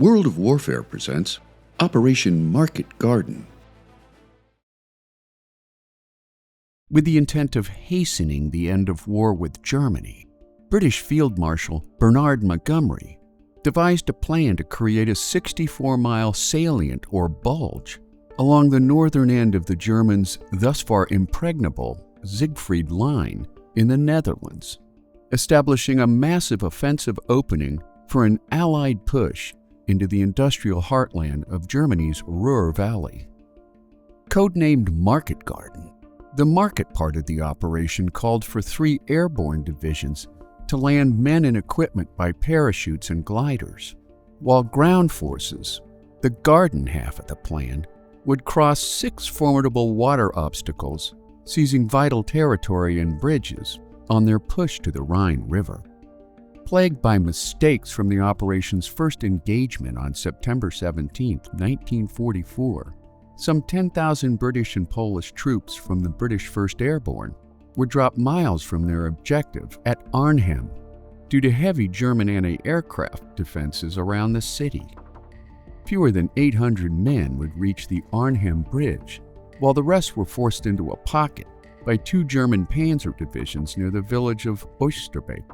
World of Warfare presents Operation Market Garden. With the intent of hastening the end of war with Germany, British Field Marshal Bernard Montgomery devised a plan to create a 64-mile salient or bulge along the northern end of the Germans' thus far impregnable Siegfried Line in the Netherlands, establishing a massive offensive opening for an Allied push into the industrial heartland of Germany's Ruhr Valley. Codenamed Market Garden, the market part of the operation called for 3 airborne divisions to land men and equipment by parachutes and gliders, while ground forces, the garden half of the plan, would cross 6 formidable water obstacles, seizing vital territory and bridges on their push to the Rhine River. Plagued by mistakes from the operation's first engagement on September 17, 1944, some 10,000 British and Polish troops from the British 1st Airborne were dropped miles from their objective at Arnhem due to heavy German anti-aircraft defenses around the city. Fewer than 800 men would reach the Arnhem Bridge, while the rest were forced into a pocket by 2 German panzer divisions near the village of Oysterbeek.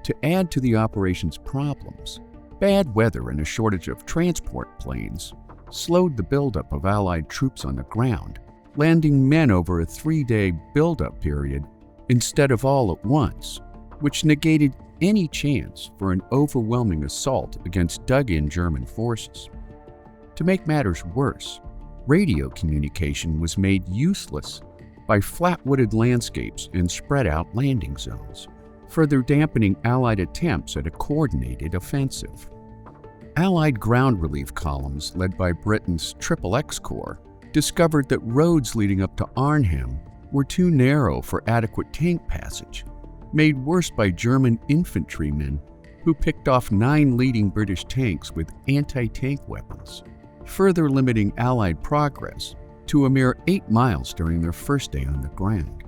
To add to the operation's problems, bad weather and a shortage of transport planes slowed the buildup of Allied troops on the ground, landing men over a 3-day buildup period instead of all at once, which negated any chance for an overwhelming assault against dug-in German forces. To make matters worse, radio communication was made useless by flat-wooded landscapes and spread-out landing zones, further dampening Allied attempts at a coordinated offensive. Allied ground relief columns led by Britain's XXX Corps discovered that roads leading up to Arnhem were too narrow for adequate tank passage, made worse by German infantrymen who picked off 9 leading British tanks with anti-tank weapons, further limiting Allied progress to a mere 8 miles during their first day on the ground.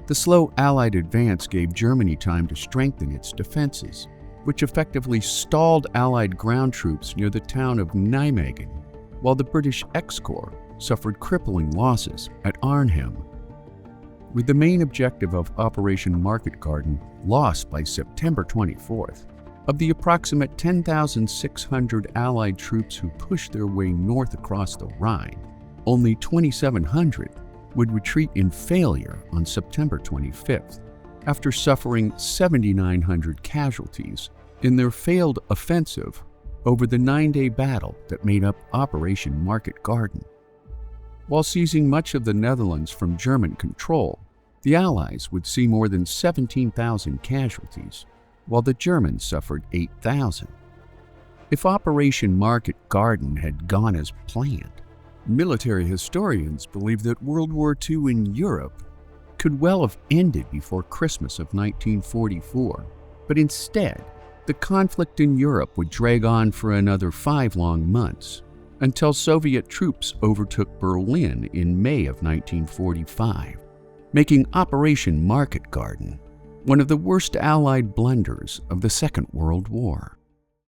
The slow Allied advance gave Germany time to strengthen its defenses, which effectively stalled Allied ground troops near the town of Nijmegen, while the British X-Corps suffered crippling losses at Arnhem. With the main objective of Operation Market Garden lost by September 24th, of the approximate 10,600 Allied troops who pushed their way north across the Rhine, only 2,700 would retreat in failure on September 25th, after suffering 7,900 casualties in their failed offensive over the 9-day battle that made up Operation Market Garden. While seizing much of the Netherlands from German control, the Allies would see more than 17,000 casualties, while the Germans suffered 8,000. If Operation Market Garden had gone as planned, military historians believe that World War II in Europe could well have ended before Christmas of 1944, but instead, the conflict in Europe would drag on for another 5 long months, until Soviet troops overtook Berlin in May of 1945, making Operation Market Garden one of the worst Allied blunders of the Second World War.